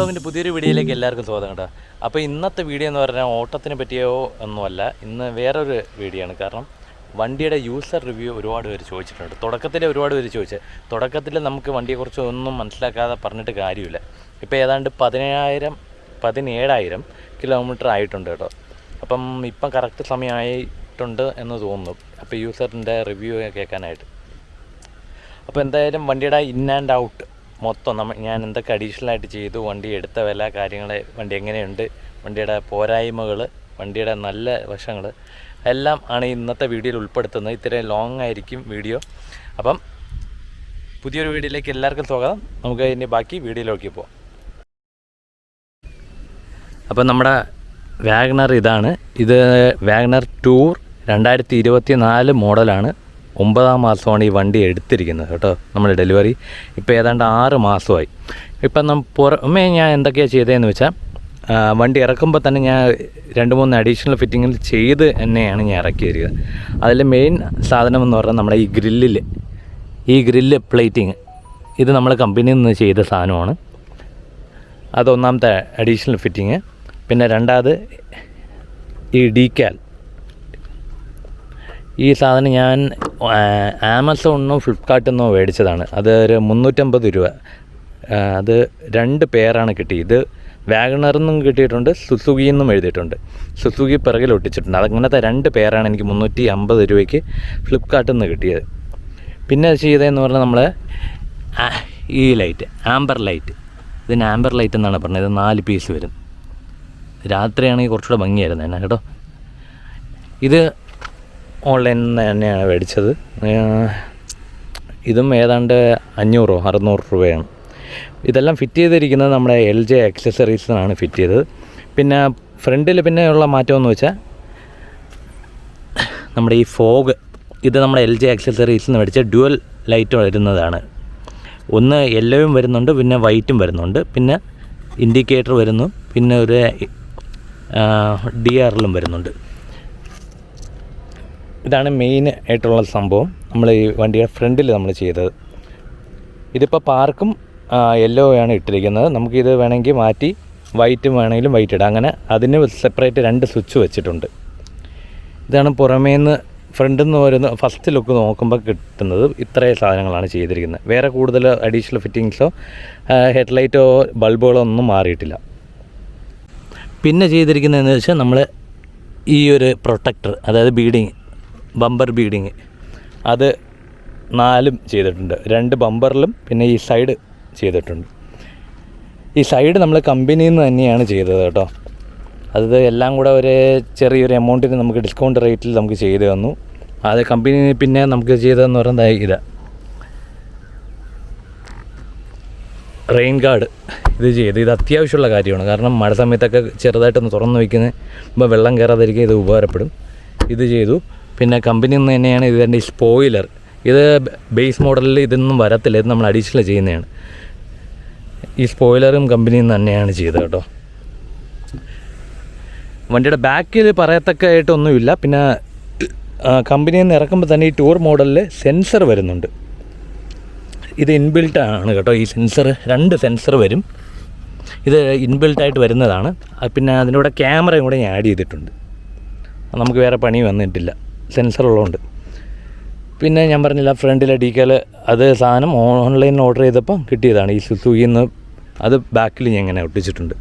വ്ലോഗിൻ്റെ പുതിയൊരു വീഡിയോയിലേക്ക് എല്ലാവർക്കും സ്വാഗതം കേട്ടോ. അപ്പോൾ ഇന്നത്തെ വീഡിയോ എന്ന് പറഞ്ഞാൽ ഓട്ടത്തിനെ പറ്റിയോ ഒന്നുമല്ല, ഇന്ന് വേറൊരു വീഡിയോ ആണ്. കാരണം വണ്ടിയുടെ യൂസർ റിവ്യൂ ഒരുപാട് പേര് ചോദിച്ചിട്ടുണ്ട്. ഒരുപാട് പേര് ചോദിച്ചത് തുടക്കത്തിൽ നമുക്ക് വണ്ടിയെക്കുറിച്ച് ഒന്നും മനസ്സിലാക്കാതെ പറഞ്ഞിട്ട് കാര്യമില്ല. ഇപ്പോൾ ഏതാണ്ട് 17,000 കിലോമീറ്റർ ആയിട്ടുണ്ട് കേട്ടോ. അപ്പം ഇപ്പം കറക്റ്റ് സമയമായിട്ടുണ്ട് എന്ന് തോന്നുന്നു അപ്പോൾ യൂസറിൻ്റെ റിവ്യൂ കേൾക്കാനായിട്ട്. അപ്പോൾ എന്തായാലും വണ്ടിയുടെ ഇൻ ആൻഡ് ഔട്ട് മൊത്തം ഞാൻ എന്തൊക്കെ അഡീഷണലായിട്ട് ചെയ്തു, വണ്ടി എടുത്ത വില, കാര്യങ്ങൾ, വണ്ടി എങ്ങനെയുണ്ട്, വണ്ടിയുടെ പോരായ്മകൾ, വണ്ടിയുടെ നല്ല വശങ്ങൾ എല്ലാം ആണ് ഇന്നത്തെ വീഡിയോയിൽ ഉൾപ്പെടുത്തുന്നത്. ഇത്രയും ലോങ് ആയിരിക്കും വീഡിയോ. അപ്പം പുതിയൊരു വീഡിയോയിലേക്ക് എല്ലാവർക്കും സ്വാഗതം. നമുക്ക് ഇനി ബാക്കി വീഡിയോയിലേക്ക് പോകാം. അപ്പം നമ്മുടെ വാഗണർ ഇതാണ്. ഇത് വാഗണർ ടൂർ 2024 മോഡലാണ്. 9ാം മാസമാണ് ഈ വണ്ടി എടുത്തിരിക്കുന്നത് കേട്ടോ. നമ്മുടെ ഡെലിവറി ഇപ്പോൾ ഏതാണ്ട് 6 മാസമായി. ഇപ്പം പുറമേ ഞാൻ എന്തൊക്കെയാണ് ചെയ്തതെന്ന് വെച്ചാൽ, വണ്ടി ഇറക്കുമ്പോൾ തന്നെ ഞാൻ 2-3 അഡീഷണൽ ഫിറ്റിങ്ങിൽ ചെയ്ത് തന്നെയാണ് ഞാൻ ഇറക്കി തരിക. അതിൽ മെയിൻ സാധനം എന്ന് പറഞ്ഞാൽ നമ്മുടെ ഈ ഗ്രില്ല് പ്ലേറ്റിങ്, ഇത് നമ്മൾ കമ്പനിയിൽ നിന്ന് ചെയ്ത സാധനമാണ്. അത് ഒന്നാമത്തെ അഡീഷണൽ ഫിറ്റിങ്. പിന്നെ രണ്ടാമത് ഈ ഡീക്കാൽ. ഈ സാധനം ഞാൻ ആമസോണിനോ ഫ്ലിപ്കാർട്ടിൽ നിന്നോ മേടിച്ചതാണ്. അത് ഒരു 350 രൂപ. അത് 2 പേരാണ് കിട്ടിയത്. ഇത് വാഗണറിൽ നിന്നും കിട്ടിയിട്ടുണ്ട്, സുസുക്കിയിൽ നിന്നും എഴുതിയിട്ടുണ്ട്. സുസുക്കി പിറകിൽ ഒട്ടിച്ചിട്ടുണ്ട്. അതങ്ങനത്തെ 2 പേരാണ് എനിക്ക് 350 രൂപയ്ക്ക് ഫ്ലിപ്കാർട്ടിൽ നിന്ന് കിട്ടിയത്. പിന്നെ ചെയ്തതെന്ന് പറഞ്ഞാൽ നമ്മൾ ഈ ലൈറ്റ്, ആംബർ ലൈറ്റ്. ഇതിന് ആംബർ ലൈറ്റ് എന്നാണ് പറഞ്ഞത്. ഇത് 4 പീസ് വരും. രാത്രിയാണെങ്കിൽ കുറച്ചുകൂടെ ഭംഗിയായിരുന്നു എന്നാ കേട്ടോ. ഇത് ഓൺലൈനിൽ നിന്ന് തന്നെയാണ് മേടിച്ചത്. ഇതും ഏതാണ്ട് 500-600 രൂപയാണ്. ഇതെല്ലാം ഫിറ്റ് ചെയ്തിരിക്കുന്നത് നമ്മുടെ LJ ആക്സസറീസിനാണ് ഫിറ്റ് ചെയ്തത്. പിന്നെ ഫ്രണ്ടിൽ പിന്നെ ഉള്ള മാറ്റമെന്ന് വെച്ചാൽ നമ്മുടെ ഈ ഫോഗ്, ഇത് നമ്മുടെ LJ ആക്സസറീസിൽ നിന്ന് മേടിച്ച ഡ്യുവൽ ലൈറ്റ് വരുന്നതാണ്. ഒന്ന് യെല്ലോയും വരുന്നുണ്ട്, പിന്നെ വൈറ്റും വരുന്നുണ്ട്, പിന്നെ ഇൻഡിക്കേറ്റർ വരുന്നു, പിന്നെ ഒരു DRLും വരുന്നുണ്ട്. ഇതാണ് മെയിൻ ആയിട്ടുള്ള സംഭവം നമ്മൾ ഈ വണ്ടിയുടെ ഫ്രണ്ടിൽ നമ്മൾ ചെയ്തത്. ഇതിപ്പോൾ പാർക്കും യെല്ലോ ആണ് ഇട്ടിരിക്കുന്നത്. നമുക്കിത് വേണമെങ്കിൽ മാറ്റി വൈറ്റും വേണമെങ്കിലും വൈറ്റ് ഇടാം. അങ്ങനെ അതിന് സെപ്പറേറ്റ് 2 സ്വിച്ച് വെച്ചിട്ടുണ്ട്. ഇതാണ് പുറമേ നിന്ന് ഫ്രണ്ടിൽ നിന്ന് വരുന്ന ഫസ്റ്റ് ലുക്ക് നോക്കുമ്പോൾ കിട്ടുന്നത്. ഇത്രയും സാധനങ്ങളാണ് ചെയ്തിരിക്കുന്നത്. വേറെ കൂടുതൽ അഡീഷണൽ ഫിറ്റിങ്സോ ഹെഡ്ലൈറ്റോ ബൾബുകളോ ഒന്നും മാറിയിട്ടില്ല. പിന്നെ ചെയ്തിരിക്കുന്നതെന്ന് വെച്ചാൽ നമ്മൾ ഈ ഒരു പ്രൊട്ടക്ടർ, അതായത് ബമ്പർ ബീഡിങ്, അത് 4 ചെയ്തിട്ടുണ്ട്. 2 ബമ്പറിലും പിന്നെ ഈ സൈഡ് ചെയ്തിട്ടുണ്ട്. ഈ സൈഡ് നമ്മൾ കമ്പനിയിൽ നിന്ന് തന്നെയാണ് ചെയ്തത് കേട്ടോ. അത് എല്ലാം കൂടെ ഒരു ചെറിയൊരു എമൗണ്ടിന് നമുക്ക് ഡിസ്കൗണ്ട് റേറ്റിൽ നമുക്ക് ചെയ്തു തന്നു. അത് കമ്പനി പിന്നെ നമുക്ക് ചെയ്തതെന്ന് പറയുന്നത് റെയിൻ ഗാർഡ് ഇത് അത്യാവശ്യമുള്ള കാര്യമാണ്. കാരണം മഴ സമയത്തൊക്കെ ചെറുതായിട്ടൊന്ന് തുറന്ന് വയ്ക്കുന്നത് ഇപ്പോൾ വെള്ളം കയറാതിരിക്കുക ഇത് ഉപകാരപ്പെടും. ഇത് ചെയ്തു. പിന്നെ കമ്പനിയിൽ നിന്ന് തന്നെയാണ് ഇതിൻ്റെ സ്പോയിലർ. ഇത് ബേസ് മോഡലിൽ ഇതൊന്നും വരത്തില്ല, ഇത് നമ്മൾ അഡീഷണൽ ചെയ്യുന്നതാണ്. ഈ സ്പോയിലറും കമ്പനിയിൽ നിന്ന് തന്നെയാണ് ചെയ്തത് കേട്ടോ. വണ്ടിയുടെ ബാക്കിൽ പറയത്തക്കായിട്ടൊന്നുമില്ല. പിന്നെ കമ്പനിയിൽ നിന്ന് ഇറക്കുമ്പോൾ തന്നെ ഈ ടൂർ മോഡലിൽ സെൻസർ വരുന്നുണ്ട്. ഇത് ഇൻബിൽട്ടാണ് കേട്ടോ. ഈ സെൻസർ 2 സെൻസർ വരും. ഇത് ഇൻബിൽട്ടായിട്ട് വരുന്നതാണ്. പിന്നെ അതിൻ്റെ കൂടെ ക്യാമറയും കൂടെ ഞാൻ ആഡ് ചെയ്തിട്ടുണ്ട്. നമുക്ക് വേറെ പണി വന്നിട്ടില്ല, സെൻസർ ഉള്ളതുകൊണ്ട്. പിന്നെ ഞാൻ പറഞ്ഞില്ല, ഫ്രണ്ടിലെ ഡീക്കാൽ, അത് സാധനം ഓൺലൈനിൽ ഓർഡർ ചെയ്തപ്പോൾ കിട്ടിയതാണ്. ഈ സുസുക്കിയിൽ നിന്ന് അത് ബാക്കിൽ ഞാൻ ഇങ്ങനെ ഒട്ടിച്ചിട്ടുണ്ട്.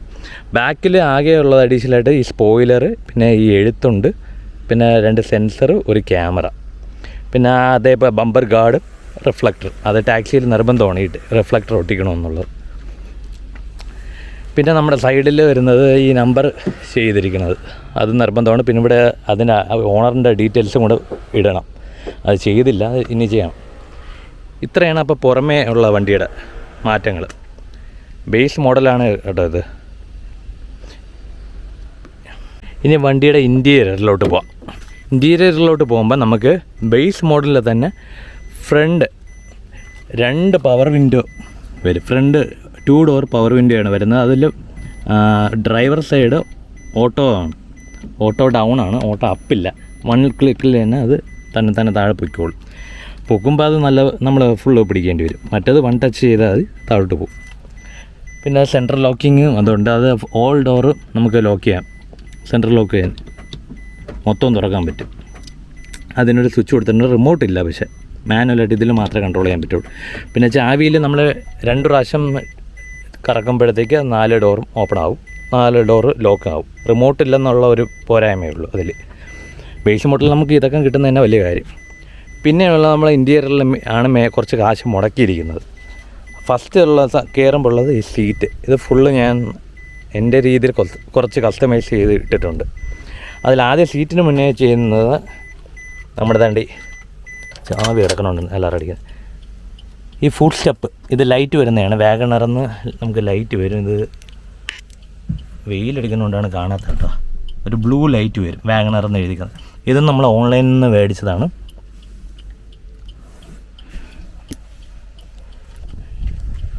ബാക്കിൽ ആകെയുള്ളത് അഡീഷണലായിട്ട് ഈ സ്പോയിലർ, പിന്നെ ഈ എഴുത്തുണ്ട്, പിന്നെ 2 സെൻസർ, ഒരു ക്യാമറ, പിന്നെ അതേപോലെ ബമ്പർ ഗാർഡ്, റിഫ്ലക്ടർ. അത് ടാക്സിയിൽ നിർബന്ധമാണ് ഈ റിഫ്ലക്ടർ ഒട്ടിക്കണമെന്നുള്ളത്. പിന്നെ നമ്മുടെ സൈഡിൽ വരുന്നത് ഈ നമ്പർ ചെയ്തിരിക്കുന്നത്, അത് നിർബന്ധമാണ്. പിന്നെ ഇവിടെ അതിന് ഓണറിൻ്റെ ഡീറ്റെയിൽസും കൂടെ ഇടണം. അത് ചെയ്തില്ല, ഇനി ചെയ്യണം. ഇത്രയാണ് അപ്പോൾ പുറമേ ഉള്ള വണ്ടിയുടെ മാറ്റങ്ങൾ. ബേസ് മോഡലാണ് കേട്ടോ ഇത്. ഇനി വണ്ടിയുടെ ഇൻറ്റീരിയറിലോട്ട് പോവാം. ഇൻറ്റീരിയറിലോട്ട് പോകുമ്പോൾ നമുക്ക് ബേസ് മോഡലിൽ തന്നെ ഫ്രണ്ട് 2 പവർ വിൻഡോ വരും. ഫ്രണ്ട് 2 ഡോർ പവർ വിൻഡോ ആണ് വരുന്നത്. അതിൽ ഡ്രൈവർ സൈഡ് ഓട്ടോ ഡൗൺ ആണ്, ഓട്ടോ അപ്പില്ല. 1 ക്ലിക്കിൽ തന്നെ അത് തന്നെ താഴെ പൊയ്ക്കോളും. പൊക്കുമ്പോൾ അത് നമ്മൾ ഫുള്ള് പിടിക്കേണ്ടി വരും. മറ്റേത് 1 ടച്ച് ചെയ്താൽ അത് താഴോട്ട് പോകും. പിന്നെ സെൻട്രൽ ലോക്കിങ്ങും അതുകൊണ്ട് അത് ഓൾ ഡോറ് നമുക്ക് ലോക്ക് ചെയ്യാം. സെൻട്രൽ ലോക്ക് ചെയ്യാൻ മൊത്തം തുറക്കാൻ പറ്റും. അതിനൊരു സ്വിച്ച് കൊടുത്തിട്ടുണ്ട്. റിമോട്ട് ഇല്ല, പക്ഷേ മാനുവലായിട്ട് ഇതിൽ മാത്രമേ കൺട്രോൾ ചെയ്യാൻ പറ്റുള്ളൂ. പിന്നെ ചാവിയിൽ നമ്മൾ 2 പ്രാവശ്യം കറക്കുമ്പോഴത്തേക്ക് 4 ഡോറും ഓപ്പൺ ആവും, 4 ഡോറ് ലോക്ക് ആവും. റിമോട്ട് ഇല്ലെന്നുള്ള ഒരു പോരായ്മയേ ഉള്ളൂ അതിൽ. ബേസ് മോഡലിൽ നമുക്ക് ഇതൊക്കെ കിട്ടുന്നത് തന്നെ വലിയ കാര്യം. പിന്നെയുള്ള നമ്മൾ ഇൻറ്റീരിയറിൽ ആണ് കുറച്ച് കാശ് മുടക്കിയിരിക്കുന്നത്. ഫസ്റ്റ് ഉള്ള കയറുമ്പോൾ ഉള്ളത് ഈ സീറ്റ്. ഇത് ഫുള്ള് ഞാൻ എൻ്റെ രീതിയിൽ കുറച്ച് കസ്റ്റമൈസ് ചെയ്ത് ഇട്ടിട്ടുണ്ട്. അതിലാദ്യം സീറ്റിന് മുന്നേ ചെയ്യുന്നത് നമ്മുടെ താണ്ടി ചാവി കിടക്കണമുണ്ട് എല്ലാവരും അടിക്കുന്നത്. ഈ ഫുഡ് സ്റ്റെപ്പ് ഇത് ലൈറ്റ് വരുന്നതാണ്. വാഗണറിന്ന് നമുക്ക് ലൈറ്റ് വരും. ഇത് വെയിലടിക്കുന്നതുകൊണ്ടാണ് കാണാത്ത കേട്ടോ. ഒരു ബ്ലൂ ലൈറ്റ് വരും വാഗണറിന്ന് എഴുതിക്കുന്നത്. ഇതും നമ്മൾ ഓൺലൈനിൽ നിന്ന് മേടിച്ചതാണ്.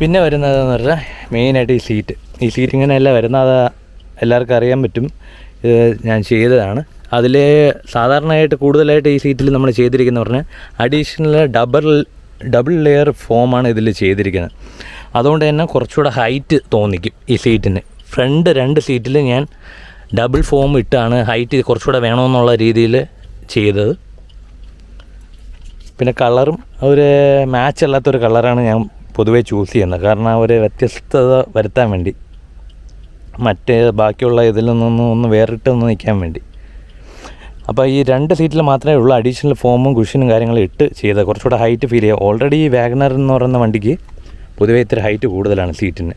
പിന്നെ വരുന്നതെന്ന് പറഞ്ഞാൽ മെയിനായിട്ട് ഈ സീറ്റ്. ഈ സീറ്റ് ഇങ്ങനെയല്ല വരുന്നത്, എല്ലാവർക്കും അറിയാൻ പറ്റും. ഇത് ഞാൻ ചെയ്തതാണ്. അതിൽ സാധാരണയായിട്ട് കൂടുതലായിട്ട് ഈ സീറ്റിൽ നമ്മൾ ചെയ്തിരിക്കുന്നത് പറഞ്ഞാൽ അഡീഷണൽ ഡബിൾ ലെയർ ഫോമാണ് ഇതിൽ ചെയ്തിരിക്കുന്നത്. അതുകൊണ്ട് തന്നെ കുറച്ചുകൂടെ ഹൈറ്റ് തോന്നിക്കും ഈ സീറ്റിന്. ഫ്രണ്ട് 2 സീറ്റിൽ ഞാൻ ഡബിൾ ഫോം ഇട്ടാണ് ഹൈറ്റ് കുറച്ചുകൂടെ വേണമെന്നുള്ള രീതിയിൽ ചെയ്തത്. പിന്നെ കളറും ഒരു മാച്ച് അല്ലാത്തൊരു കളറാണ് ഞാൻ പൊതുവേ ചൂസ് ചെയ്യുന്നത്. കാരണം ഒരു വ്യത്യസ്തത വരുത്താൻ വേണ്ടി, മറ്റേ ബാക്കിയുള്ള ഇതിൽ നിന്നൊന്നും ഒന്ന് വേറിട്ടൊന്ന് നിൽക്കാൻ വേണ്ടി. അപ്പോൾ ഈ 2 സീറ്റിൽ മാത്രമേ ഉള്ളൂ അഡീഷണൽ ഫോമും കുഷനും കാര്യങ്ങളും ഇട്ട് ചെയ്തത്. കുറച്ചുകൂടെ ഹൈറ്റ് ഫീൽ ചെയ്യുക. ഓൾറെഡി ഈ വാഗണർ എന്ന് പറയുന്ന വണ്ടിക്ക് പൊതുവേ ഇത്തിരി ഹൈറ്റ് കൂടുതലാണ് സീറ്റിന്.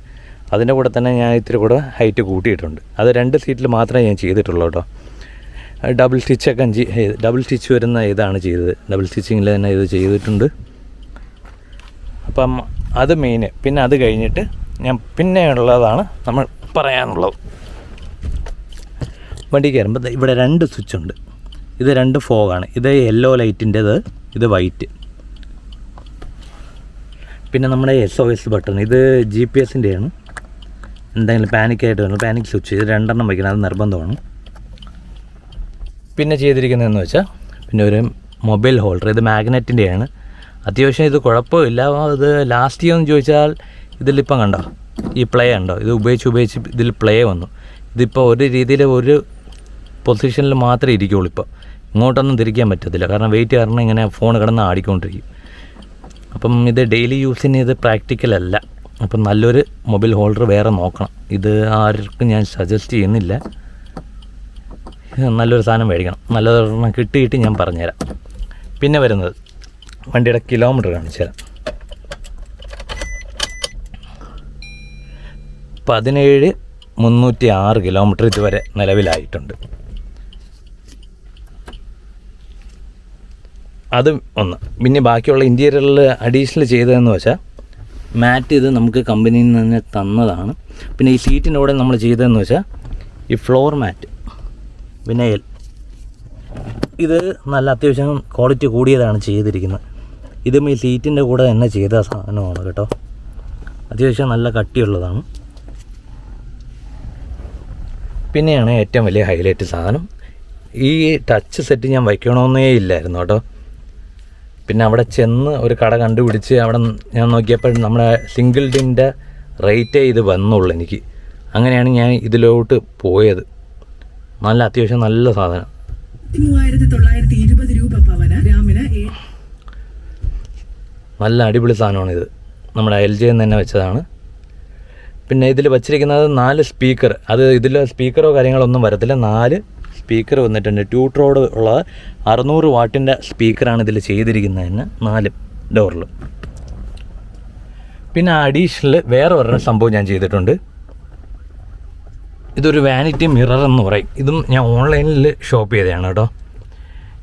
അതിൻ്റെ കൂടെ തന്നെ ഞാൻ ഇത്തിരി കൂടെ ഹൈറ്റ് കൂട്ടിയിട്ടുണ്ട്. അത് 2 സീറ്റിൽ മാത്രമേ ഞാൻ ചെയ്തിട്ടുള്ളൂ കേട്ടോ. ഡബിൾ സ്റ്റിച്ച് വരുന്ന ഇതാണ് ചെയ്തത്. ഡബിൾ സ്റ്റിച്ചിങ്ങിൽ തന്നെ ഇത് ചെയ്തിട്ടുണ്ട്. അപ്പം അത് മെയിൻ. പിന്നെ അത് കഴിഞ്ഞിട്ട് ഞാൻ പിന്നെയുള്ളതാണ് നമ്മൾ പറയാനുള്ളത്. വണ്ടി കയറുമ്പോൾ ഇവിടെ 2 സ്വിച്ചുണ്ട്. ഇത് 2 ഫോഗാണ്. ഇത് യെല്ലോ ലൈറ്റിൻ്റേത്, ഇത് വൈറ്റ്. പിന്നെ നമ്മുടെ SOS ബട്ടൺ, ഇത് GPS-ൻ്റെയാണ്. എന്തെങ്കിലും പാനിക്കായിട്ട് വരണം, പാനിക് സ്വിച്ച്, ഇത് 2 വയ്ക്കണം, അത് നിർബന്ധമാണ്. പിന്നെ ചെയ്തിരിക്കുന്നതെന്ന് വെച്ചാൽ പിന്നെ ഒരു മൊബൈൽ ഹോൾഡർ. ഇത് മാഗ്നറ്റിൻ്റെയാണ്. അത്യാവശ്യം ഇത് കുഴപ്പമില്ല. ഇത് ലാസ്റ്റ് ചെയ്യുമെന്ന് ചോദിച്ചാൽ ഇതിലിപ്പം കണ്ടോ ഈ പ്ലേ ഉണ്ടോ, ഇത് ഉപയോഗിച്ച് ഇതിൽ പ്ലേ വന്നു. ഇതിപ്പോൾ ഒരു രീതിയിൽ ഒരു പൊസിഷനിൽ മാത്രമേ ഇരിക്കുകയുള്ളൂ. ഇപ്പോൾ ഇങ്ങോട്ടൊന്നും തിരിക്കാൻ പറ്റത്തില്ല, കാരണം വെയിറ്റ് കാരണം ഇങ്ങനെ ഫോൺ കിടന്ന് ആടിക്കൊണ്ടിരിക്കും. അപ്പം ഇത് ഡെയിലി യൂസിന് ഇത് പ്രാക്ടിക്കലല്ല. അപ്പം നല്ലൊരു മൊബൈൽ ഹോൾഡർ വേറെ നോക്കണം. ഇത് ആർക്കും ഞാൻ സജസ്റ്റ് ചെയ്യുന്നില്ല. നല്ലൊരു സാധനം മേടിക്കണം. നല്ലതൊരെണ്ണം കിട്ടിയിട്ട് ഞാൻ പറഞ്ഞുതരാം. പിന്നെ വരുന്നത് വണ്ടിയുടെ കിലോമീറ്റർ കാണിച്ചു തരാം. 17,306 കിലോമീറ്റർ ഇതുവരെ നിലവിലായിട്ടുണ്ട്. അത് ഒന്ന്. പിന്നെ ബാക്കിയുള്ള ഇൻറ്റീരിയറിൽ അഡീഷണൽ ചെയ്തതെന്ന് വെച്ചാൽ മാറ്റ് ഇത് നമുക്ക് കമ്പനിയിൽ നിന്ന് തന്നെ തന്നതാണ്. പിന്നെ ഈ സീറ്റിൻ്റെ കൂടെ നമ്മൾ ചെയ്തതെന്ന് വെച്ചാൽ ഈ ഫ്ലോർ മാറ്റ് വിനയൽ, ഇത് നല്ല അത്യാവശ്യം ക്വാളിറ്റി കൂടിയതാണ് ചെയ്തിരിക്കുന്നത്. ഇതും ഈ സീറ്റിൻ്റെ കൂടെ തന്നെ ചെയ്ത സാധനമാണ് കേട്ടോ. അത്യാവശ്യം നല്ല കട്ടിയുള്ളതാണ്. പിന്നെയാണ് ഏറ്റവും വലിയ ഹൈലൈറ്റ് സാധനം, ഈ ടച്ച് സെറ്റ് ഞാൻ വയ്ക്കണമെന്നേ ഇല്ലായിരുന്നു കേട്ടോ. പിന്നെ അവിടെ ചെന്ന് ഒരു കട കണ്ടുപിടിച്ച് അവിടെ ഞാൻ നോക്കിയപ്പോൾ നമ്മുടെ സിംഗിൾ ഡിൻ്റെ റേറ്റേ ഇത് വന്നുള്ളൂ എനിക്ക്. അങ്ങനെയാണ് ഞാൻ ഇതിലോട്ട് പോയത്. നല്ല അത്യാവശ്യം നല്ല സാധനം. 3920 രൂപ പവന് ഗ്രാമിന്. നല്ല അടിപൊളി സാധനമാണിത്. നമ്മുടെ LG തന്നെ വെച്ചതാണ്. പിന്നെ ഇതിൽ വച്ചിരിക്കുന്നത് 4 സ്പീക്കർ. അത് ഇതിൽ സ്പീക്കറോ കാര്യങ്ങളൊന്നും വരത്തില്ല. 4 സ്പീക്കർ വന്നിട്ടുണ്ട്. 2 ട്രോഡ് ഉള്ള 600 വാട്ടിൻ്റെ സ്പീക്കറാണ് ഇതിൽ ചെയ്തിരിക്കുന്നതിന് 4 ഡോറിൽ. പിന്നെ അഡീഷണൽ വേറെ ഒരു സംഭവം ഞാൻ ചെയ്തിട്ടുണ്ട്. ഇതൊരു വാനിറ്റി മിറർ എന്ന് പറയും. ഇതും ഞാൻ ഓൺലൈനിൽ ഷോപ്പ് ചെയ്തതാണ് കേട്ടോ.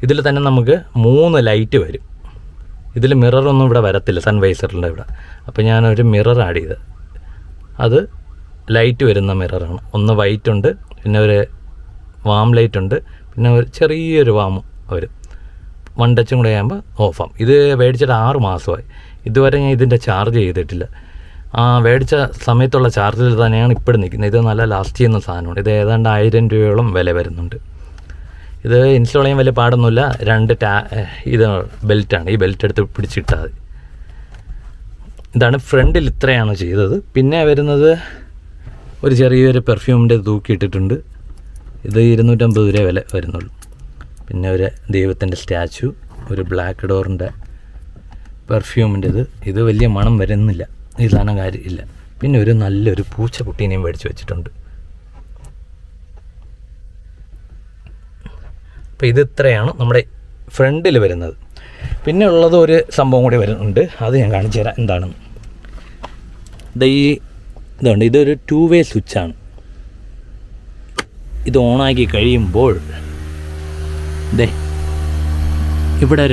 ഇതിൽ തന്നെ നമുക്ക് 3 ലൈറ്റ് വരും. ഇതിൽ മിററൊന്നും ഇവിടെ വരത്തില്ല, സൺവൈസറിൻ്റെ ഇവിടെ. അപ്പോൾ ഞാനൊരു മിറർ ആഡ് ചെയ്ത്, അത് ലൈറ്റ് വരുന്ന മിററാണ്. ഒന്ന് വൈറ്റ് ഉണ്ട്, പിന്നെ ഒരു വാം ലൈറ്റ് ഉണ്ട്, പിന്നെ ഒരു ചെറിയൊരു വാമും വരും. 1 ടച്ചും കൂടെ ആകുമ്പോൾ ഓഫാം. ഇത് മേടിച്ചിട്ട് 6 മാസമായി. ഇതുവരെ ഞാൻ ഇതിൻ്റെ ചാർജ് ചെയ്തിട്ടില്ല. മേടിച്ച സമയത്തുള്ള ചാർജിൽ തന്നെയാണ് ഇപ്പോഴും നിൽക്കുന്നത്. ഇത് നല്ല ലാസ്റ്റ് ചെയ്യുന്ന സാധനമാണ്. ഇത് ഏതാണ്ട് 1000 രൂപയോളം വില വരുന്നുണ്ട്. ഇത് ഇൻസ്റ്റാൾ ചെയ്യാൻ വലിയ പാടൊന്നുമില്ല. 2 ഇത് ബെൽറ്റാണ്. ഈ ബെൽറ്റ് എടുത്ത് പിടിച്ചിട്ടാൽ മതി. ഇതാണ് ഫ്രണ്ടിൽ ഇത്രയാണ് ചെയ്തത്. പിന്നെ വരുന്നത് ഒരു ചെറിയൊരു പെർഫ്യൂമിൻ്റെ തൂക്കിയിട്ടിട്ടുണ്ട്. ഇത് 250 രൂപ വില വരുന്നുള്ളൂ. പിന്നെ ഒരു ദൈവത്തിൻ്റെ സ്റ്റാച്ചു, ഒരു ബ്ലാക്ക് ഡോറിൻ്റെ പെർഫ്യൂമിൻ്റെത്. ഇത് വലിയ മണം വരുന്നില്ല, ഈ സാധനം കാര്യമില്ല. പിന്നെ ഒരു നല്ലൊരു പൂച്ചക്കുട്ടീനെയും മേടിച്ച് വെച്ചിട്ടുണ്ട്. അപ്പോൾ ഇത് ഇത്രയാണ് നമ്മുടെ ഫ്രണ്ടിൽ വരുന്നത്. പിന്നെ ഉള്ളത് ഒരു സംഭവം കൂടി വരുന്നുണ്ട്, അത് ഞാൻ കാണിച്ചു തരാം എന്താണെന്ന്. ഇതുണ്ട്, ഇതൊരു 2 വേ സ്വിച്ചാണ്. ഇത് ഓണാക്കി കഴിയുമ്പോൾ ഇവിടെ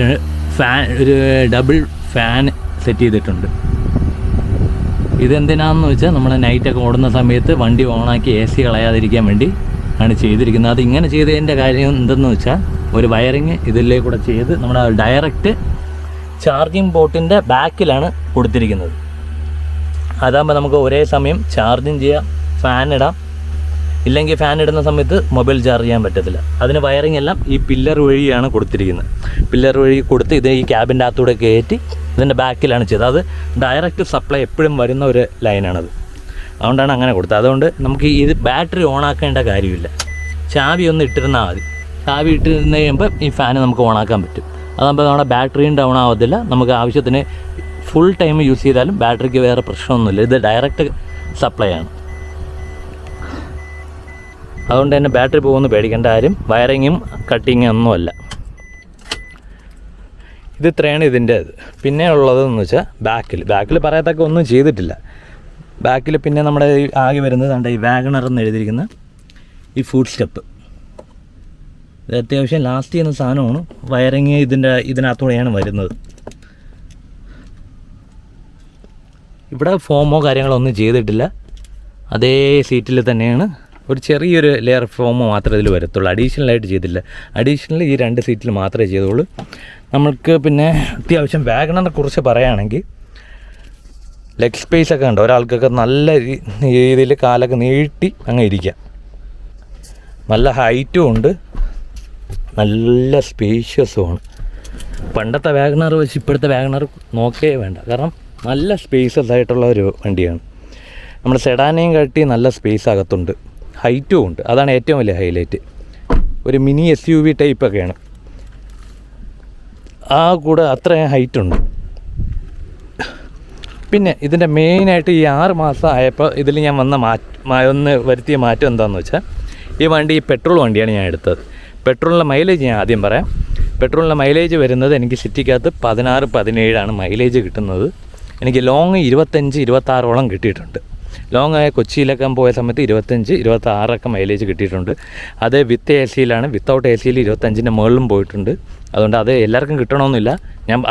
ഒരു ഡബിൾ ഫാൻ സെറ്റ് ചെയ്തിട്ടുണ്ട്. ഇതെന്തിനാണെന്ന് വെച്ചാൽ നമ്മൾ നൈറ്റൊക്കെ ഓടുന്ന സമയത്ത് വണ്ടി ഓണാക്കി AC കളയാതിരിക്കാൻ വേണ്ടി ആണ് ചെയ്തിരിക്കുന്നത്. അത് ഇങ്ങനെ ചെയ്തതിൻ്റെ കാര്യം എന്തെന്ന് വെച്ചാൽ ഒരു വയറിങ് ഇതിലേ കൂടെ ചെയ്ത് നമ്മുടെ ഡയറക്റ്റ് ചാർജിങ് പോർട്ടിൻ്റെ ബാക്കിലാണ് കൊടുത്തിരിക്കുന്നത്. അതാകുമ്പോൾ നമുക്ക് ഒരേ സമയം ചാർജും ചെയ്യാം, ഫാൻ ഇടാം. ഇല്ലെങ്കിൽ ഫാൻ ഇടുന്ന സമയത്ത് മൊബൈൽ ചാർജ് ചെയ്യാൻ പറ്റത്തില്ല. അതിന് വയറിംഗ് എല്ലാം ഈ പില്ലർ വഴിയാണ് കൊടുത്തിരിക്കുന്നത്. പില്ലർ വഴി കൊടുത്ത് ഇത് ഈ ക്യാബിൻ്റെ അകത്തൂടെ കയറ്റി ഇതിൻ്റെ ബാക്കിലാണ് ചെയ്തത്. അത് ഡയറക്റ്റ് സപ്ലൈ എപ്പോഴും വരുന്ന ഒരു ലൈനാണത്, അതുകൊണ്ടാണ് അങ്ങനെ കൊടുത്തത്. അതുകൊണ്ട് നമുക്ക് ഇത് ബാറ്ററി ഓണാക്കേണ്ട കാര്യമില്ല. ചാവി ഒന്ന് ഇട്ടിരുന്നാൽ മതി. ചാവി ഇട്ടിരുന്ന് കഴിയുമ്പോൾ ഈ ഫാന് നമുക്ക് ഓണാക്കാൻ പറ്റും. അതാകുമ്പോൾ നമ്മുടെ ബാറ്ററിയും ഡൗൺ ആവത്തില്ല. നമുക്ക് ആവശ്യത്തിന് ഫുൾ ടൈം യൂസ് ചെയ്താലും ബാറ്ററിക്ക് വേറെ പ്രശ്നമൊന്നുമില്ല. ഇത് ഡയറക്റ്റ് സപ്ലൈ ആണ്, അതുകൊണ്ട് തന്നെ ബാറ്ററി പോകുമെന്ന് പേടിക്കേണ്ട കാര്യം. വയറിങ്ങും കട്ടിങ്ങും ഒന്നുമല്ല. ഇത് ഇത്രയാണ് ഇതിൻ്റെ ഇത്. പിന്നെ ഉള്ളതെന്ന് വെച്ചാൽ ബാക്കിൽ പറയത്തക്ക ഒന്നും ചെയ്തിട്ടില്ല. ബാക്കിൽ പിന്നെ നമ്മുടെ ആകെ വരുന്നത് കണ്ട ഈ വാഗണർ എന്ന് എഴുതിയിരിക്കുന്ന ഈ ഫുഡ് സ്റ്റെപ്പ്. ഇത് അത്യാവശ്യം ലാസ്റ്റ് ചെയ്യുന്ന സാധനമാണ്. വയറിങ് ഇതിനകത്തൂടെയാണ് വരുന്നത്. ഇവിടെ ഫോമോ കാര്യങ്ങളോ ഒന്നും ചെയ്തിട്ടില്ല. അതേ സീറ്റിൽ തന്നെയാണ്. ഒരു ചെറിയൊരു ലെയർ ഫോമോ മാത്രമേ ഇതിൽ വരത്തുള്ളൂ, അഡീഷണലായിട്ട് ചെയ്തില്ല. അഡീഷണൽ ഈ 2 സീറ്റിൽ മാത്രമേ ചെയ്തുള്ളൂ. നമ്മൾക്ക് പിന്നെ അത്യാവശ്യം വാഗണറിനെ കുറിച്ച് പറയുകയാണെങ്കിൽ ലെഗ് സ്പേസ് ഒക്കെ ഉണ്ട്. ഒരാൾക്കൊക്കെ നല്ല രീതിയിൽ കാലൊക്കെ നീട്ടി അങ്ങ് ഇരിക്കാം. നല്ല ഹൈറ്റും ഉണ്ട്, നല്ല സ്പേഷ്യസുമാണ്. പണ്ടത്തെ വാഗണർ വെച്ച് ഇപ്പോഴത്തെ വാഗണർ നോക്കേ വേണ്ട. കാരണം നല്ല സ്പേസസ് ആയിട്ടുള്ള ഒരു വണ്ടിയാണ്. നമ്മുടെ സെഡാനെയും കാട്ടി നല്ല സ്പേസ് അകത്തുണ്ട്, ഹൈറ്റും ഉണ്ട്. അതാണ് ഏറ്റവും വലിയ ഹൈലൈറ്റ്. ഒരു മിനി SUV ടൈപ്പൊക്കെയാണ്. ആ കൂടെ അത്രയും ഹൈറ്റുണ്ട്. പിന്നെ ഇതിൻ്റെ മെയിനായിട്ട് ഈ 6 മാസം ആയപ്പോൾ ഇതിൽ ഞാൻ ഒന്ന് വരുത്തിയ മാറ്റം എന്താണെന്ന് വെച്ചാൽ, ഈ വണ്ടി പെട്രോൾ വണ്ടിയാണ് ഞാൻ എടുത്തത്. പെട്രോളിൻ്റെ മൈലേജ് ഞാൻ ആദ്യം പറയാം. പെട്രോളിൻ്റെ മൈലേജ് വരുന്നത് എനിക്ക് സിറ്റിക്കകത്ത് 16-17 മൈലേജ് കിട്ടുന്നത്. എനിക്ക് ലോങ് 25-26ഓളം കിട്ടിയിട്ടുണ്ട്. ലോങ് ആയ കൊച്ചിയിലൊക്കെ പോയ സമയത്ത് 25-26 മൈലേജ് കിട്ടിയിട്ടുണ്ട്. അത് വിത്ത് AC വിത്തൗട്ട് AC 25ൻ്റെ മുകളിലും പോയിട്ടുണ്ട്. അതുകൊണ്ട് അത് എല്ലാവർക്കും കിട്ടണമെന്നില്ല.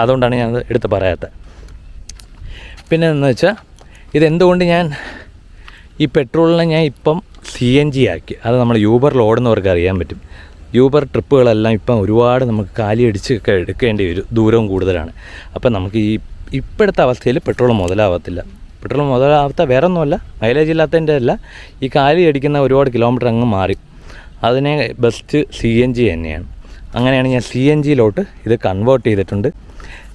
അതുകൊണ്ടാണ് ഞാൻ എടുത്ത് പറയാത്തത്. പിന്നെ എന്ന് വെച്ചാൽ ഇതെന്തുകൊണ്ട് ഞാൻ ഈ പെട്രോളിനെ ഞാൻ ഇപ്പം CNG ആക്കി. അത് നമ്മൾ യൂബറിൽ ഓടുന്നവർക്ക് അറിയാൻ പറ്റും. യൂബർ ട്രിപ്പുകളെല്ലാം ഇപ്പം ഒരുപാട് നമുക്ക് കാലിയടിച്ചൊക്കെ എടുക്കേണ്ടി വരും, ദൂരവും കൂടുതലാണ്. അപ്പം നമുക്ക് ഇപ്പോഴത്തെ അവസ്ഥയിൽ പെട്രോൾ മുതലാവത്തില്ല. പെട്രോൾ മുതലാവാത്ത വേറെ ഒന്നുമല്ല, മൈലേജ് ഇല്ലാത്തതിൻ്റെ അല്ല, ഈ കാലി അടിക്കുന്ന ഒരുപാട് കിലോമീറ്റർ അങ്ങ് മാറി. അതിനെ ബെസ്റ്റ് CNG തന്നെയാണ്. അങ്ങനെയാണ് ഞാൻ CNGയിലോട്ട് ഇത് കൺവേർട്ട് ചെയ്തിട്ടുണ്ട്.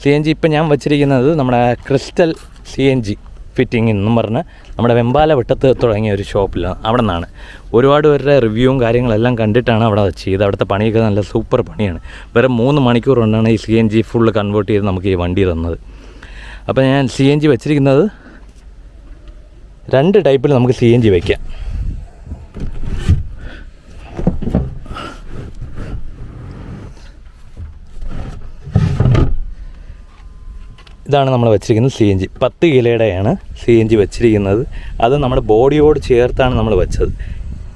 CNG ഇപ്പം ഞാൻ വച്ചിരിക്കുന്നത് നമ്മുടെ ക്രിസ്റ്റൽ CNG ഫിറ്റിംഗ് എന്നും പറഞ്ഞ് നമ്മുടെ വെമ്പാല വിട്ടത്ത് തുടങ്ങിയ ഒരു ഷോപ്പിലാണ്. അവിടെ നിന്നാണ് ഒരുപാട് പേരുടെ റിവ്യൂവും കാര്യങ്ങളെല്ലാം കണ്ടിട്ടാണ് അവിടെ ചെയ്ത്. അവിടുത്തെ പണിയൊക്കെ നല്ല സൂപ്പർ പണിയാണ്. വെറും 3 മണിക്കൂർ കൊണ്ടാണ് ഈ CNG ഫുള്ള് കൺവേർട്ട് ചെയ്ത് നമുക്ക് ഈ വണ്ടി തന്നത്. അപ്പോൾ ഞാൻ CNG വെച്ചിരിക്കുന്നത് 2 ടൈപ്പിൽ നമുക്ക് CNG വയ്ക്കാം. ഇതാണ് നമ്മൾ വെച്ചിരിക്കുന്നത് CNG. 10 കിലോയുടെയാണ് CNG വെച്ചിരിക്കുന്നത്. അത് നമ്മുടെ ബോഡിയോട് ചേർത്താണ് നമ്മൾ വെച്ചത്.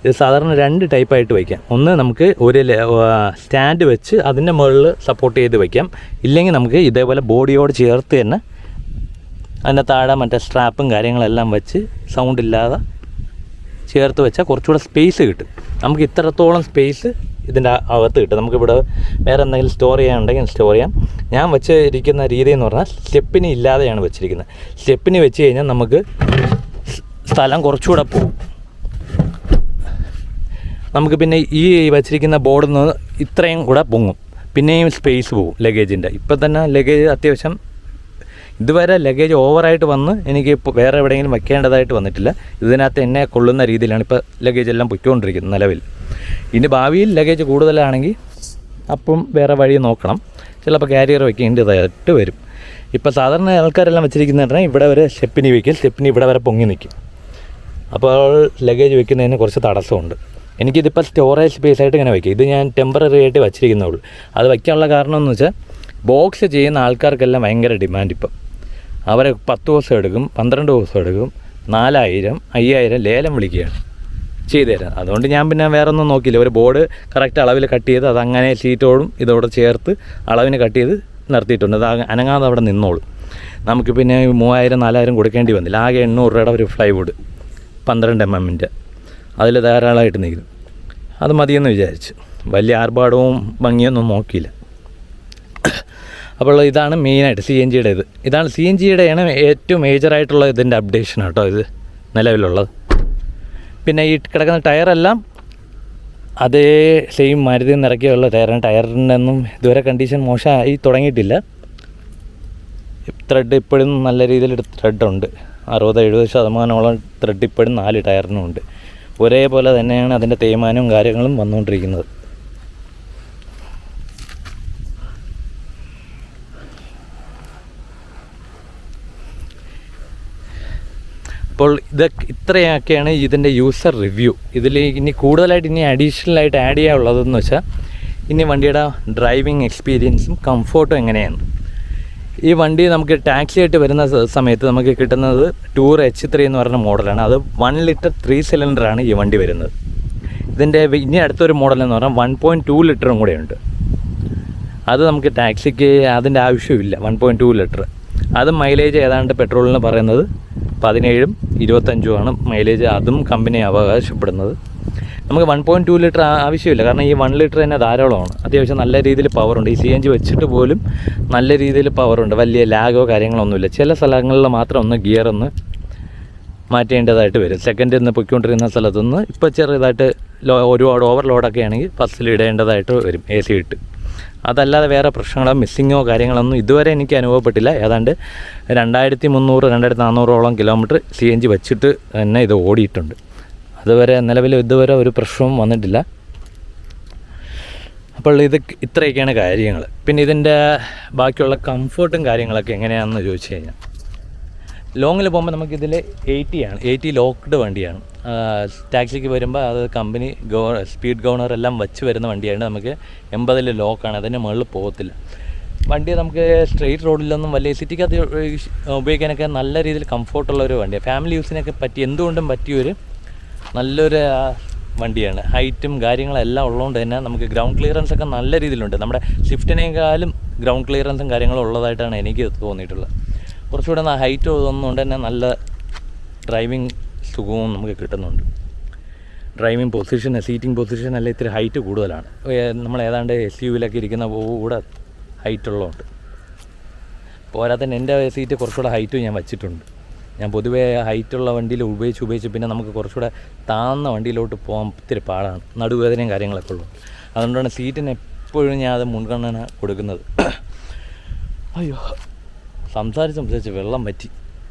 ഇത് സാധാരണ 2 ടൈപ്പായിട്ട് വയ്ക്കാം. ഒന്ന് നമുക്ക് ഒരു സ്റ്റാൻഡ് വെച്ച് അതിൻ്റെ മുകളിൽ സപ്പോർട്ട് ചെയ്ത് വയ്ക്കാം. ഇല്ലെങ്കിൽ നമുക്ക് ഇതേപോലെ ബോഡിയോട് ചേർത്ത് തന്നെ അതിൻ്റെ താഴെ മറ്റേ സ്ട്രാപ്പും കാര്യങ്ങളെല്ലാം വെച്ച് സൗണ്ട് ഇല്ലാതെ ചേർത്ത് വെച്ചാൽ കുറച്ചുകൂടെ സ്പേസ് കിട്ടും. നമുക്ക് ഇത്രത്തോളം സ്പേസ് ഇതിൻ്റെ അകത്ത് കിട്ടും. നമുക്കിവിടെ വേറെ എന്തെങ്കിലും സ്റ്റോർ ചെയ്യാനുണ്ടെങ്കിൽ സ്റ്റോർ ചെയ്യാം. ഞാൻ വെച്ചിരിക്കുന്ന രീതി എന്ന് പറഞ്ഞാൽ സ്റ്റെപ്പിനി ഇല്ലാതെയാണ് വെച്ചിരിക്കുന്നത്. സ്റ്റെപ്പിനി വെച്ച് കഴിഞ്ഞാൽ നമുക്ക് സ്ഥലം കുറച്ചുകൂടെ പോകും. നമുക്ക് പിന്നെ ഈ വച്ചിരിക്കുന്ന ബോർഡിൽ നിന്ന് ഇത്രയും കൂടെ പൊങ്ങും. പിന്നെയും സ്പേസ് പോകും ലഗേജിൻ്റെ. ഇപ്പം തന്നെ ലഗേജ് അത്യാവശ്യം ഇതുവരെ ലഗേജ് ഓവറായിട്ട് വന്ന് എനിക്ക് ഇപ്പോൾ വേറെ എവിടെയെങ്കിലും വെക്കേണ്ടതായിട്ട് വന്നിട്ടില്ല. ഇതിനകത്ത് എന്നെ കൊള്ളുന്ന രീതിയിലാണ് ഇപ്പോൾ ലഗേജ് എല്ലാം പൊയ്ക്കൊണ്ടിരിക്കുന്നത് നിലവിൽ. ഇനി ഭാവിയിൽ ലഗേജ് കൂടുതലാണെങ്കിൽ അപ്പം വേറെ വഴി നോക്കണം. ചിലപ്പോൾ കാരിയർ വെക്കേണ്ടതായിട്ട് വരും. ഇപ്പോൾ സാധാരണ ആൾക്കാരെല്ലാം വെച്ചിരിക്കുന്നത് പറഞ്ഞാൽ ഇവിടെ വരെ സ്റ്റെപ്പിനി വയ്ക്കും, സ്റ്റെപ്പിനി ഇവിടെ വരെ പൊങ്ങി നിൽക്കും. അപ്പോൾ ലഗേജ് വെക്കുന്നതിന് കുറച്ച് തടസ്സമുണ്ട്. എനിക്കിതിപ്പോൾ സ്റ്റോറേജ് സ്പേസ് ആയിട്ട് ഇങ്ങനെ വയ്ക്കും. ഇത് ഞാൻ ടെമ്പററി ആയിട്ട് വച്ചിരിക്കുന്നുള്ളൂ. അത് വയ്ക്കാനുള്ള കാരണം എന്ന് വെച്ചാൽ ബോക്സ് ചെയ്യുന്ന ആൾക്കാർക്കെല്ലാം ഭയങ്കര ഡിമാൻഡ്. ഇപ്പം അവരെ 10 ദിവസം എടുക്കും, 12 ദിവസം എടുക്കും, 4000, 5000 ലേലം വിളിക്കുകയാണ് ചെയ്തു തരാൻ. അതുകൊണ്ട് ഞാൻ പിന്നെ വേറെ ഒന്നും നോക്കിയില്ല. ഒരു ബോർഡ് കറക്റ്റ് അളവിൽ കട്ട് ചെയ്ത് അതങ്ങനെ ഷീറ്റോടും ഇതോടെ ചേർത്ത് അളവിന് കട്ട് ചെയ്ത് നിർത്തിയിട്ടുണ്ട്. അത് അനങ്ങാതെ അവിടെ നിന്നോളും. നമുക്ക് പിന്നെ 3000, 4000 കൊടുക്കേണ്ടി വന്നില്ല. ആകെ 800 രൂപയുടെ ഒരു ഫ്ലൈവുഡ് 12 mm അതിൽ ധാരാളമായിട്ട് നിൽക്കുന്നു. അത് മതിയെന്ന് വിചാരിച്ചു. വലിയ ആർഭാടവും ഭംഗിയൊന്നും നോക്കിയില്ല. അപ്പോൾ ഇതാണ് മെയിനായിട്ട് CNGയുടെ ഇതാണ് CNGയുടെയാണ് ഏറ്റവും മേജറായിട്ടുള്ള ഇതിൻ്റെ അപ്ഡേഷൻ കേട്ടോ ഇത് നിലവിലുള്ളത്. പിന്നെ ഈ കിടക്കുന്ന ടയറെല്ലാം അതേ സെയിം മാരുതി നിറക്കിയുള്ള ടയറാണ്. ടയറിനൊന്നും ഇതുവരെ കണ്ടീഷൻ മോശമായി തുടങ്ങിയിട്ടില്ല. ത്രെഡ് ഇപ്പോഴും നല്ല രീതിയിൽ ത്രെഡുണ്ട്. 60-70% ത്രെഡ് ഇപ്പോഴും 4 ടയറിനും ഉണ്ട്. ഒരേപോലെ തന്നെയാണ് അതിൻ്റെ തേയ്മാനവും കാര്യങ്ങളും വന്നുകൊണ്ടിരിക്കുന്നത്. അപ്പോൾ ഇത്രയൊക്കെയാണ് ഇതിൻ്റെ യൂസർ റിവ്യൂ. ഇതിൽ ഇനി കൂടുതലായിട്ട് അഡീഷണലായിട്ട് ആഡ് ചെയ്യാനുള്ളതെന്ന് വെച്ചാൽ ഇനി വണ്ടിയുടെ ഡ്രൈവിംഗ് എക്സ്പീരിയൻസും കംഫോർട്ടും എങ്ങനെയാണ്. ഈ വണ്ടി നമുക്ക് ടാക്സി ആയിട്ട് വരുന്ന സമയത്ത് നമുക്ക് കിട്ടുന്നത് ടൂർ H3 എന്ന് പറഞ്ഞ മോഡലാണ്. അത് 1 ലിറ്റർ 3 സിലിണ്ടറാണ് ഈ വണ്ടി വരുന്നത്. ഇതിൻ്റെ ഇനി അടുത്തൊരു മോഡലെന്ന് പറഞ്ഞാൽ 1.2 ലിറ്ററും കൂടെ ഉണ്ട്. അത് നമുക്ക് ടാക്സിക്ക് അതിൻ്റെ ആവശ്യമില്ല. 1.2 ലിറ്റർ അത് മൈലേജ് ഏതാണ്ട് പെട്രോളിന് പറയുന്നത് 17ഉം 25ഉമാണ് മൈലേജ്. അതും കമ്പനി അവകാശപ്പെടുന്നത്. നമുക്ക് 1.2 ലിറ്റർ ആവശ്യമില്ല. കാരണം ഈ 1 ലിറ്റർ തന്നെ ധാരാളമാണ്. അത്യാവശ്യം നല്ല രീതിയിൽ പവറുണ്ട്. ഈ CNG വെച്ചിട്ട് പോലും നല്ല രീതിയിൽ പവറുണ്ട്. വലിയ ലാഗോ കാര്യങ്ങളൊന്നുമില്ല. ചില സ്ഥലങ്ങളിൽ മാത്രം ഒന്ന് ഗിയർ ഒന്ന് മാറ്റേണ്ടതായിട്ട് വരും. സെക്കൻഡിൽ നിന്ന് പൊയ്ക്കൊണ്ടിരുന്ന സ്ഥലത്തുനിന്ന് ഇപ്പോൾ ചെറുതായിട്ട് ഒരുപാട് ഓവർലോഡൊക്കെ ആണെങ്കിൽ ഫസ്റ്റിൽ ഇടേണ്ടതായിട്ട് വരും AC ഇട്ട്. അതല്ലാതെ വേറെ പ്രശ്നങ്ങളോ മിസ്സിങ്ങോ കാര്യങ്ങളൊന്നും ഇതുവരെ എനിക്ക് അനുഭവപ്പെട്ടില്ല. ഏതാണ്ട് 2300-2400ഓളം കിലോമീറ്റർ CNG വെച്ചിട്ട് തന്നെ ഇത് ഓടിയിട്ടുണ്ട്. നിലവിൽ ഇതുവരെ ഒരു പ്രശ്നവും വന്നിട്ടില്ല. അപ്പോൾ ഇത്രയൊക്കെയാണ് കാര്യങ്ങൾ. പിന്നെ ഇതിൻ്റെ ബാക്കിയുള്ള കംഫർട്ടും കാര്യങ്ങളൊക്കെ എങ്ങനെയാണെന്ന് ചോദിച്ചു കഴിഞ്ഞാൽ ലോങ്ങിൽ പോകുമ്പോൾ നമുക്കിതിൽ 80 ലോക്ക്ഡ് വണ്ടിയാണ്. ടാക്സിക്ക് വരുമ്പോൾ അത് കമ്പനി സ്പീഡ് ഗവർണർ എല്ലാം വെച്ച് വരുന്ന വണ്ടിയാണ്. നമുക്ക് 80 ലോക്കാണ്. അതിൻ്റെ മുകളിൽ പോകത്തില്ല. വണ്ടി നമുക്ക് സ്ട്രെയിറ്റ് റോഡിലൊന്നും വലിയ സിറ്റിക്കകത്ത് ഉപയോഗിക്കാനൊക്കെ നല്ല രീതിയിൽ കംഫോർട്ടുള്ളൊരു വണ്ടിയാണ്. ഫാമിലി യൂസിനൊക്കെ എന്തുകൊണ്ടും പറ്റിയൊരു നല്ലൊരു വണ്ടിയാണ്. ഹൈറ്റും കാര്യങ്ങളെല്ലാം ഉള്ളതുകൊണ്ട് തന്നെ നമുക്ക് ഗ്രൗണ്ട് ക്ലിയറൻസ് ഒക്കെ നല്ല രീതിയിലുണ്ട്. നമ്മുടെ സ്വിഫ്റ്റിനേക്കാളും ഗ്രൗണ്ട് ക്ലിയറൻസും കാര്യങ്ങളും ഉള്ളതായിട്ടാണ് എനിക്ക് തോന്നിയിട്ടുള്ളത്. കുറച്ചുകൂടെ ഹൈറ്റ് തോന്നുന്നുകൊണ്ട് തന്നെ നല്ല ഡ്രൈവിംഗ് സുഖവും നമുക്ക് കിട്ടുന്നുണ്ട്. ഡ്രൈവിംഗ് പൊസിഷൻ, സീറ്റിംഗ് പൊസിഷൻ എല്ലാം ഇത്തിരി ഹൈറ്റ് കൂടുതലാണ്. നമ്മൾ ഏതാണ്ട് SUV-ലൊക്കെ ഇരിക്കുന്ന കൂടെ ഹൈറ്റ് ഉള്ളതുകൊണ്ട്. പോരാത്തന്നെ എൻ്റെ സീറ്റ് കുറച്ചുകൂടെ ഹൈറ്റും ഞാൻ വച്ചിട്ടുണ്ട്. ഞാൻ പൊതുവേ ഹൈറ്റുള്ള വണ്ടിയിൽ ഉപയോഗിച്ച് പിന്നെ നമുക്ക് കുറച്ചുകൂടെ താഴ്ന്ന വണ്ടിയിലോട്ട് പോകാൻ ഇത്തിരി പാടാണ്. നടുവേദനയും കാര്യങ്ങളൊക്കെ ഉള്ളു. അതുകൊണ്ടാണ് സീറ്റിന് എപ്പോഴും ഞാൻ അത് മുൻഗണന കൊടുക്കുന്നത്. അയ്യോ, സംസാരിച്ച് വെള്ളം പറ്റി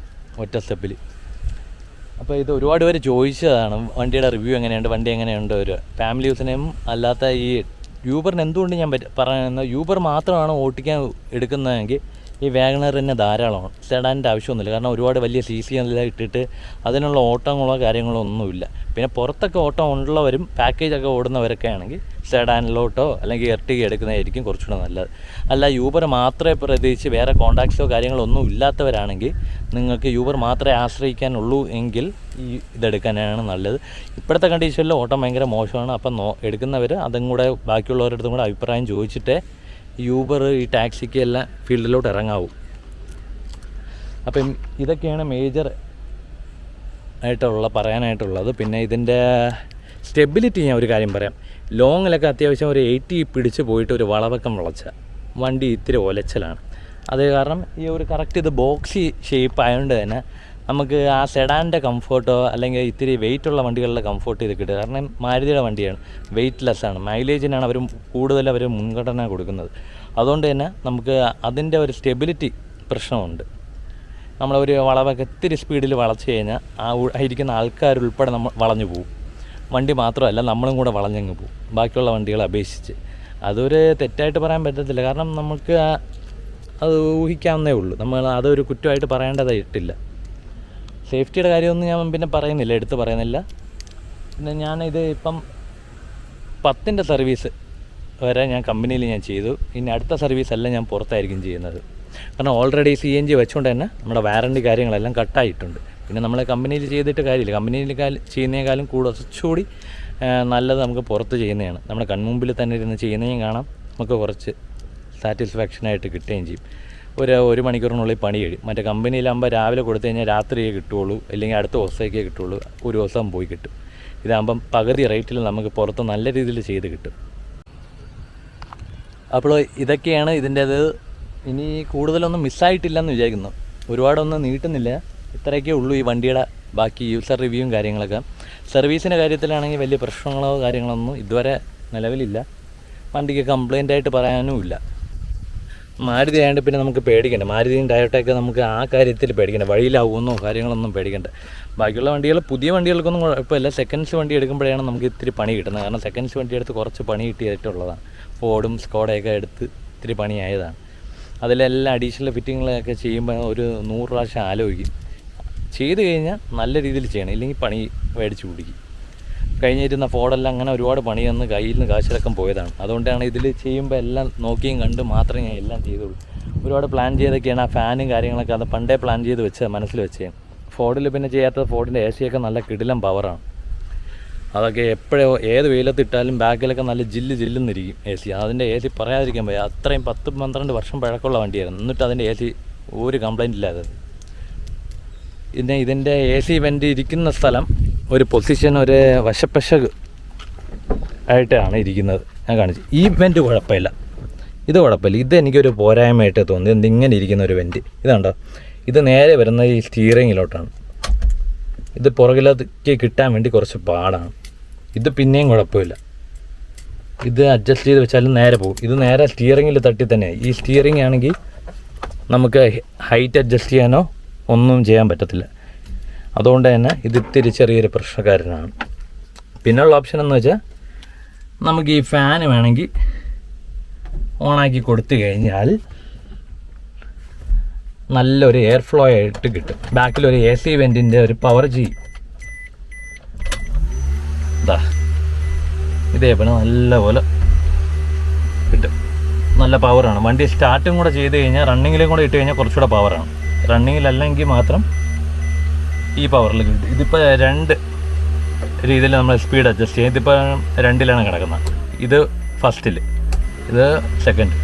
ഒറ്റ സ്റ്റെപ്പിൽ. അപ്പോൾ ഇത് ഒരുപാട് പേര് ചോദിച്ചതാണ് വണ്ടിയുടെ റിവ്യൂ എങ്ങനെയുണ്ട്, വണ്ടി എങ്ങനെയുണ്ട്. ഒരു ഫാമിലി യൂസിനും അല്ലാത്ത ഈ യൂബറിന് എന്തുകൊണ്ട് ഞാൻ പറയുന്നത്, യൂബർ മാത്രമാണ് ഓട്ടിക്കാൻ എടുക്കുന്നതെങ്കിൽ ഈ വാഗണർ തന്നെ ധാരാളമാണ്. സെഡാനിൻ്റെ ആവശ്യമൊന്നുമില്ല. കാരണം ഒരുപാട് വലിയ CC എല്ലാം ഇട്ടിട്ട് അതിനുള്ള ഓട്ടങ്ങളോ കാര്യങ്ങളോ ഒന്നുമില്ല. പിന്നെ പുറത്തൊക്കെ ഓട്ടം ഉള്ളവരും പാക്കേജൊക്കെ ഓടുന്നവരൊക്കെ ആണെങ്കിൽ സെഡാനിലോട്ടോ അല്ലെങ്കിൽ എർട്ടിക എടുക്കുന്നതായിരിക്കും കുറച്ചുകൂടെ നല്ലത്. അല്ല യൂബർ മാത്രമേ പ്രത്യേകിച്ച് വേറെ കോൺടാക്ട്സോ കാര്യങ്ങളോ ഒന്നും ഇല്ലാത്തവരാണെങ്കിൽ നിങ്ങൾക്ക് യൂബർ മാത്രമേ ആശ്രയിക്കാനുള്ളൂ എങ്കിൽ ഈ ഇതെടുക്കാനാണ് നല്ലത്. ഇപ്പോഴത്തെ കണ്ടീഷനിൽ ഓട്ടം ഭയങ്കര മോശമാണ്. അപ്പം എടുക്കുന്നവർ അതും കൂടെ ബാക്കിയുള്ളവരുടെ അടുത്തും കൂടെ അഭിപ്രായം ചോദിച്ചിട്ടേ യൂബർ ഈ ടാക്സിക്ക് എല്ലാം ഫീൽഡിലോട്ട് ഇറങ്ങാവും. അപ്പം ഇതൊക്കെയാണ് മേജർ പറയാനായിട്ടുള്ളത്. പിന്നെ ഇതിൻ്റെ സ്റ്റെബിലിറ്റി ഞാൻ ഒരു കാര്യം പറയാം. ലോങ്ങിലൊക്കെ അത്യാവശ്യം ഒരു 80 പിടിച്ച് പോയിട്ട് ഒരു വളവക്കം വളച്ച വണ്ടി ഇത്തിരി ഒലച്ചലാണ്. അത് കാരണം ഈ ഒരു കറക്റ്റ് ഇത് ബോക്സി ഷേപ്പ് ആയതുകൊണ്ട് തന്നെ നമുക്ക് ആ സെഡാൻ്റെ കംഫോർട്ടോ അല്ലെങ്കിൽ ഇത്തിരി വെയിറ്റുള്ള വണ്ടികളുടെ കംഫോർട്ട് ഇത് കിട്ടുക. കാരണം മാരുതിയുടെ വണ്ടിയാണ്, വെയ്റ്റ്ലെസ്സാണ്. മൈലേജിനാണ് അവർ മുൻഗണന കൊടുക്കുന്നത്. അതുകൊണ്ട് തന്നെ നമുക്ക് അതിൻ്റെ ഒരു സ്റ്റെബിലിറ്റി പ്രശ്നമുണ്ട്. നമ്മളൊരു വളവൊക്കെ ഇത്തിരി സ്പീഡിൽ വളച്ച് കഴിഞ്ഞാൽ ഇരിക്കുന്ന ആൾക്കാരുൾപ്പെടെ നമ്മൾ വളഞ്ഞു പോകും. വണ്ടി മാത്രമല്ല നമ്മളും കൂടെ വളഞ്ഞങ്ങ് പോകും ബാക്കിയുള്ള വണ്ടികളെ അപേക്ഷിച്ച്. അതൊരു തെറ്റായിട്ട് പറയാൻ പറ്റത്തില്ല, കാരണം നമുക്ക് അത് ഊഹിക്കാവുന്നേ ഉള്ളൂ. നമ്മൾ അതൊരു കുറ്റമായിട്ട് പറയേണ്ടതായിട്ടില്ല. സേഫ്റ്റിയുടെ കാര്യമൊന്നും ഞാൻ പിന്നെ പറയുന്നില്ല, എടുത്ത് പറയുന്നില്ല. പിന്നെ ഞാനിത് ഇപ്പം 10ൻ്റെ സർവീസ് വരെ ഞാൻ കമ്പനിയിൽ ഞാൻ ചെയ്തു. ഇനി അടുത്ത സർവീസെല്ലാം ഞാൻ പുറത്തായിരിക്കും ചെയ്യുന്നത്. കാരണം ഓൾറെഡി CNG വെച്ചുകൊണ്ട് തന്നെ നമ്മുടെ വാറണ്ടി കാര്യങ്ങളെല്ലാം കട്ടായിട്ടുണ്ട്. പിന്നെ നമ്മൾ കമ്പനിയിൽ ചെയ്തിട്ട് കാര്യമില്ല. കമ്പനിയിൽ ചെയ്യുന്നതിനേക്കാളും കുറച്ചുകൂടി നല്ലത് നമുക്ക് പുറത്ത് ചെയ്യുന്നതാണ്. നമ്മുടെ കൺമുമ്പിൽ തന്നെ ഇരുന്ന് ചെയ്യുന്നതും കാണാം, നമുക്ക് കുറച്ച് സാറ്റിസ്ഫാക്ഷനായിട്ട് കിട്ടുകയും ചെയ്യും. ഒരു മണിക്കൂറിനുള്ളിൽ പണി കഴിയും. മറ്റേ കമ്പനിയിലാകുമ്പോൾ രാവിലെ കൊടുത്തു കഴിഞ്ഞാൽ രാത്രിയേ കിട്ടുകയുള്ളൂ, അല്ലെങ്കിൽ അടുത്ത ദിവസത്തേക്കേ കിട്ടുള്ളൂ, ഒരു ദിവസം പോയി കിട്ടും. ഇതാകുമ്പം പകുതി റേറ്റിൽ നമുക്ക് പുറത്ത് നല്ല രീതിയിൽ ചെയ്ത് കിട്ടും. അപ്പോൾ ഇതൊക്കെയാണ് ഇതിൻ്റേത്. ഇനി കൂടുതലൊന്നും മിസ്സായിട്ടില്ലെന്ന് വിചാരിക്കുന്നു. ഒരുപാടൊന്നും നീട്ടുന്നില്ല, ഇത്രയൊക്കെ ഉള്ളൂ ഈ വണ്ടിയുടെ ബാക്കി യൂസർ റിവ്യൂവും കാര്യങ്ങളൊക്കെ. സർവീസിൻ്റെ കാര്യത്തിലാണെങ്കിൽ വലിയ പ്രശ്നങ്ങളോ കാര്യങ്ങളൊന്നും ഇതുവരെ നിലവിലില്ല. വണ്ടിക്ക് കംപ്ലൈൻ്റ് ആയിട്ട് പറയാനും ഇല്ല. മാരുതി ആയതുകൊണ്ട് പിന്നെ നമുക്ക് പേടിക്കണ്ട. മാരുതിയും ടയോട്ടയൊക്കെ നമുക്ക് ആ കാര്യത്തിൽ പേടിക്കണ്ട, വഴിയിലാവുമെന്നോ കാര്യങ്ങളൊന്നും പേടിക്കണ്ട. ബാക്കിയുള്ള വണ്ടികൾ പുതിയ വണ്ടികൾക്കൊന്നും കുഴപ്പമില്ല. സെക്കൻഡ്സ് വണ്ടി എടുക്കുമ്പോഴാണ് നമുക്ക് ഇത്തിരി പണി കിട്ടുന്നത്. കാരണം സെക്കൻഡ്സ് വണ്ടി എടുത്ത് കുറച്ച് പണി കിട്ടിയിട്ടുള്ളതാണ്. ഫോർഡും സ്കോഡയൊക്കെ എടുത്ത് ഇത്തിരി പണിയായതാണ്. അതിലെല്ലാം അഡീഷണൽ ഫിറ്റിങ്ങളൊക്കെ ചെയ്യുമ്പോൾ ഒരു 100 പ്രാവശ്യം ആലോചിക്കും. ചെയ്ത് കഴിഞ്ഞാൽ നല്ല രീതിയിൽ ചെയ്യണം, ഇല്ലെങ്കിൽ പണി മേടിച്ച് പിടിക്കും. കഴിഞ്ഞിരുന്ന ഫോർഡെല്ലാം അങ്ങനെ ഒരുപാട് പണി തന്ന് കയ്യിൽ നിന്ന് കാശിറക്കം പോയതാണ്. അതുകൊണ്ടാണ് ഇതിൽ ചെയ്യുമ്പോൾ എല്ലാം നോക്കിയും കണ്ട് മാത്രമേ ഞാൻ എല്ലാം ചെയ്തുള്ളൂ. ഒരുപാട് പ്ലാൻ ചെയ്തൊക്കെയാണ് ആ ഫാനും കാര്യങ്ങളൊക്കെ അത് പണ്ടേ പ്ലാൻ ചെയ്ത് വെച്ച് മനസ്സിൽ വെച്ചേ. ഫോർഡിൽ പിന്നെ ചെയ്യാത്തത് ഫോർഡിൻ്റെ AC ഒക്കെ നല്ല കിടിലം പവറാണ്. അതൊക്കെ എപ്പോഴോ ഏത് വെയിലത്തിട്ടാലും ബാക്കിലൊക്കെ നല്ല ജില്ലെന്നിരിക്കും AC. അതിൻ്റെ AC പറയാതിരിക്കാൻ പോയി. അത്രയും 10-12 വർഷം പഴക്കമുള്ള വണ്ടിയായിരുന്നു. എന്നിട്ട് അതിൻ്റെ AC ഒരു കംപ്ലൈൻറ്റ് ഇല്ലാതെ. പിന്നെ ഇതിൻ്റെ AC വെൻ്റ് ഇരിക്കുന്ന സ്ഥലം ഒരു പൊസിഷൻ ഒരു വശപ്പശക് ആയിട്ടാണ് ഇരിക്കുന്നത്. ഞാൻ കാണിച്ചു. ഈ വെൻ്റ് കുഴപ്പമില്ല, ഇത് കുഴപ്പമില്ല. ഇത് എനിക്കൊരു പോരായ്മയായിട്ട് തോന്നി. ഇങ്ങനെ ഇരിക്കുന്ന ഒരു വെൻ്റ് ഇതുണ്ടോ, ഇത് നേരെ വരുന്ന ഈ സ്റ്റീറിങ്ങിലോട്ടാണ്. ഇത് പുറകിലേക്ക് കിട്ടാൻ വേണ്ടി കുറച്ച് പാടാണ്. ഇത് പിന്നെയും കുഴപ്പമില്ല, ഇത് അഡ്ജസ്റ്റ് ചെയ്ത് വെച്ചാലും നേരെ പോകും. ഇത് നേരെ സ്റ്റിയറിങ്ങിൽ തട്ടി തന്നെയാണ്. ഈ സ്റ്റിയറിംഗ് ആണെങ്കിൽ നമുക്ക് ഹൈറ്റ് അഡ്ജസ്റ്റ് ചെയ്യാനോ ഒന്നും ചെയ്യാൻ പറ്റത്തില്ല. അതുകൊണ്ട് തന്നെ ഇത് ഇത്തിരി ചെറിയൊരു പ്രശ്നക്കാരനാണ്. പിന്നെയുള്ള ഓപ്ഷൻ എന്ന് വെച്ചാൽ നമുക്ക് ഈ ഫാന് വേണമെങ്കിൽ ഓണാക്കി കൊടുത്തു കഴിഞ്ഞാൽ നല്ലൊരു എയർ ഫ്ലോ ആയിട്ട് കിട്ടും. ബാക്കിലൊരു AC വെൻറ്റിൻ്റെ ഒരു പവർ ചെയ്യും. ഇതാ ഇതേപോലെ നല്ലപോലെ കിട്ടും, നല്ല പവറാണ്. വണ്ടി സ്റ്റാർട്ടും കൂടെ ചെയ്ത് കഴിഞ്ഞാൽ റണ്ണിങ്ങിലും കൂടെ ഇട്ട് കഴിഞ്ഞാൽ കുറച്ചുകൂടെ പവറാണ്. റണ്ണിങ്ങിലല്ലെങ്കിൽ മാത്രം ഈ പവറിൽ കിട്ടും. ഇതിപ്പോൾ 2 രീതിയിൽ നമ്മൾ സ്പീഡ് അഡ്ജസ്റ്റ് ചെയ്യും. ഇതിപ്പോൾ 2-ലാണ് കിടക്കുന്നത്. ഇത് ഫസ്റ്റിൽ, ഇത് സെക്കൻഡ്.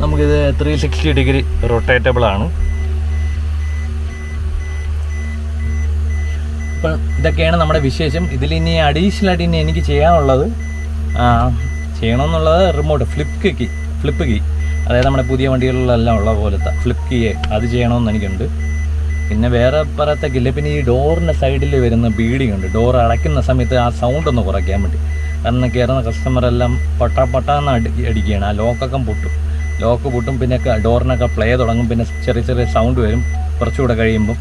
നമുക്കിത് 360 ഡിഗ്രി റൊട്ടേറ്റബിൾ ആണ്. ഇപ്പം ഇതൊക്കെയാണ് നമ്മുടെ വിശേഷം. ഇതിലിനി അഡീഷണലായിട്ട് ഇനി എനിക്ക് ചെയ്യണമെന്നുള്ളത് റിമോട്ട് ഫ്ലിപ്പ് കീ അതായത് നമ്മുടെ പുതിയ വണ്ടികളിലെല്ലാം ഉള്ള പോലത്തെ ഫ്ലിപ്പ് കീ അത് ചെയ്യണമെന്ന് എനിക്കുണ്ട്. പിന്നെ വേറെ പറയത്തേക്കില്ല. പിന്നെ ഈ ഡോറിൻ്റെ സൈഡിൽ വരുന്ന ബീഡിങ് ഉണ്ട്. ഡോർ അടയ്ക്കുന്ന സമയത്ത് ആ സൗണ്ട് ഒന്ന് കുറയ്ക്കാൻ വേണ്ടി. കാരണം കയറുന്ന കസ്റ്റമറെല്ലാം പട്ടാന്ന് അടിക്കുകയാണ്. ആ ലോക്കൊക്കെ പൊട്ടും. പിന്നെ ഡോറിനൊക്കെ പ്ലേ തുടങ്ങും. പിന്നെ ചെറിയ സൗണ്ട് വരും കുറച്ചുകൂടെ കഴിയുമ്പം.